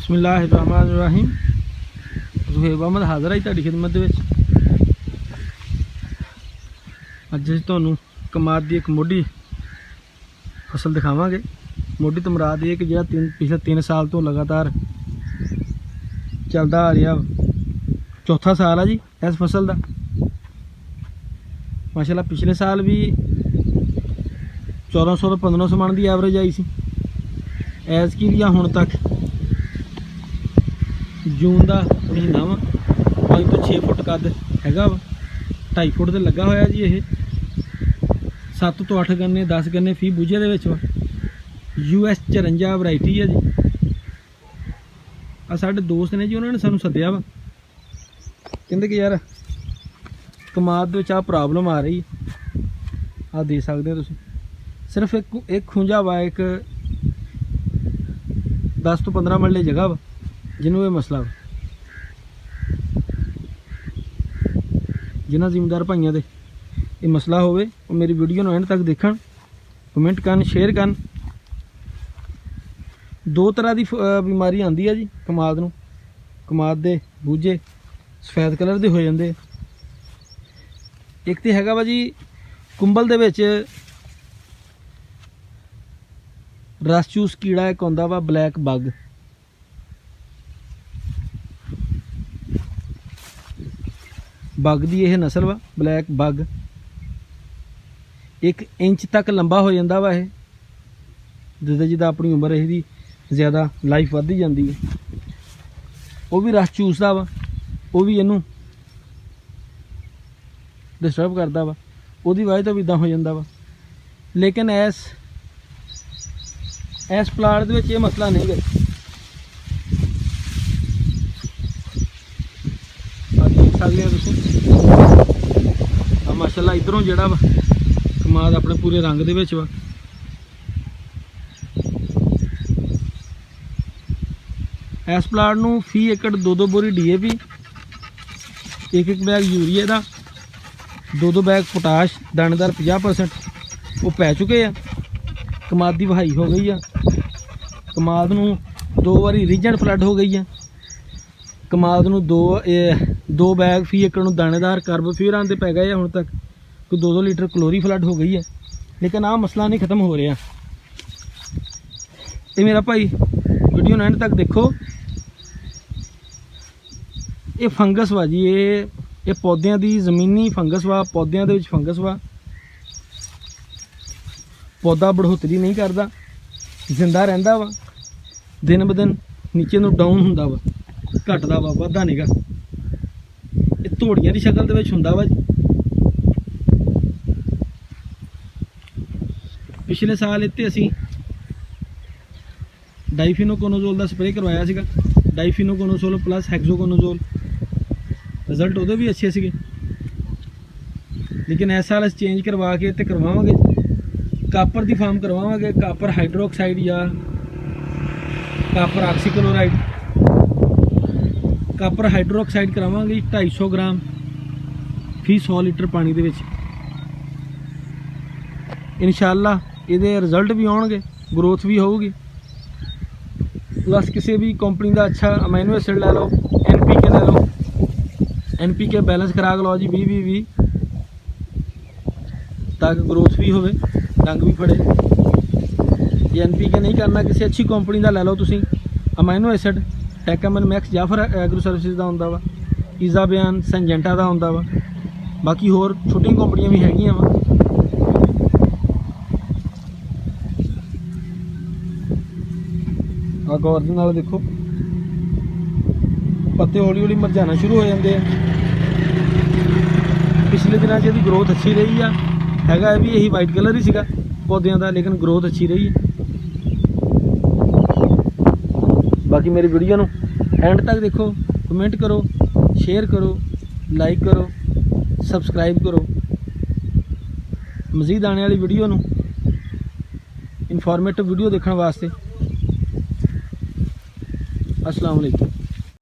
बिस्मिल्लाहिर्रहमानिर्रहीम। ज़ुहैब अहमद हाज़र है तुहाडी खिदमत दे विच। अज असीं तुहानूं कमाद दी एक मोढी फसल दिखावांगे। मोढी तो मुराद ये कि जिहड़ा पिछले 3 साल तो लगातार चलदा आ रहा, चौथा साल है जी इस फसल का। माशाल्लाह पिछले साल भी 1400 तो 1500 मन की एवरेज आई सी। ऐतकी भी हुण तक जून का महीना वा, 5 तो 6 फुट कद हैगा वा, 2.5 फुट से लगा होया जी। ये 7 तो 8 गन्ने 10 गन्ने फी बूझे दे विच वा। US 54 वैरायटी है जी। आ साडे दोस्त ने जी, उन्होंने सानू सद्दिया वा, कहंदे कि यार कमाद दे विच आ प्रॉब्लम आ रही है, आ दे सकदे हो तुसीं। सिर्फ एक खुंजा वा, एक 10 तो 15 मरले जगह वा जिन्हों ये मसला वा। जिन्होंने जिमीदार भाइयों दे ये मसला होवे वो मेरी वीडियो नूं एंड तक देखण, कमेंट करन, शेयर करन। 2 तरह की बीमारी आती है जी कमाद नूं। कमाद दे बूझे सफेद कलर के हो जाते। एक तो हैगा वा जी कुंबल दे विच रस चूस कीड़ा एक आउंदा वा, ब्लैक बग। बग दी यह नस्ल वा ब्लैक बग। 1 इंच तक लंबा हो जाता वा। यह जिदा जिदा अपनी उम्र इसकी ज़्यादा लाइफ वधदी जाती है। वह भी रस चूसदा वा, वह भी इनू डिस्टर्ब करता वा। उसदी वजह तो भी इदा हो जाता वा। लेकिन इस प्लाट दे विच ये मसला नहीं है। देख सकते हैं तुसीं, माशाल्लाह इधरों जिहड़ा वा कमाद अपने पूरे रंग दे विच वा। इस प्लाट नूं फी एकड़ 2-2 बोरी DAP, 1-1 बैग यूरिया का, 2-2 बैग पोटाश, दानेदार 50% वो पै चुके हैं। कमाद की वहाई हो गई है। कमाद नूं 2 बारी रीजेंट फ्लड हो गई है। कमाद नूं 2 बैग फी एकड़ नूं दानेदार कार्बोफ्यूरान दे पै गए हुण तक। कोई 2-2 लीटर क्लोरी फ्लड हो गई है। लेकिन आ मसला नहीं खत्म हो रहा। ये मेरा भाई वीडियो नूं एंड तक देखो। ये फंगस वा जी, ये पौधों की जमीनी फंगस वा, पौधों के फंगस वा। पौधा बढ़ोतरी नहीं करता, जिंदा रहिंदा वा, दिन ब दिन नीचे नूं डाउन हुंदा वा, घटदा वा, वधदा नहीं गा। ये धोड़ियां की शक्ल दे विच हुंदा वा जी। पिछले साल इत्ते असीं डाइफिनोकोनाजोल का स्प्रे करवाया सीगा। डाइफिनोकोनाजोल प्लस हेक्सोकोनाजोल, रिजल्ट वो भी अच्छे सीगे। लेकिन इस साल असीं चेंज करवा के ते करवावांगे, कापर की फार्म करवावांगे। कापर हाइड्रोक्साइड या कापर ऑक्सीक्लोराइड। कापर हाइड्रोक्साइड करावांगे 250 ग्राम फी 100 लीटर पानी दे विच। इंशाअल्लाह ये रिजल्ट भी आउणगे, ग्रोथ भी होगी। प्लस किसी भी कंपनी का अच्छा अमाइनो एसिड लै लो, NPK लै लो, NPK बैलेंस खुराक लो जी 20-20-20, ताकि ग्रोथ भी हो, रंग भी फड़े। ये NPK नहीं करना, किसी अच्छी कंपनी का लै लो तुसीं। Amino acid Tecamin Max Jaffer agro services का होंदा वा, इजाबियान संजेंटा का होंदा वा। बाकी होर छोटी कंपनियां भी हैगियां वा। गौर दे नाल देखो, पत्ते हौली हौली मरझाना शुरू हो जाते हैं। पिछले दिनों इसकी ग्रोथ अच्छी रही हैगा भी यही वाइट कलर ही सीगा पौधों का, लेकिन ग्रोथ अच्छी रही है। बाकी मेरी वीडियो नूं एंड तक देखो, कमेंट करो, शेयर करो, लाइक करो, सबसक्राइब करो। मज़ीद आने वाली वीडियो नूं इनफॉर्मेटिव वीडियो देखने वास्ते। अस्सलाम वालेकुम।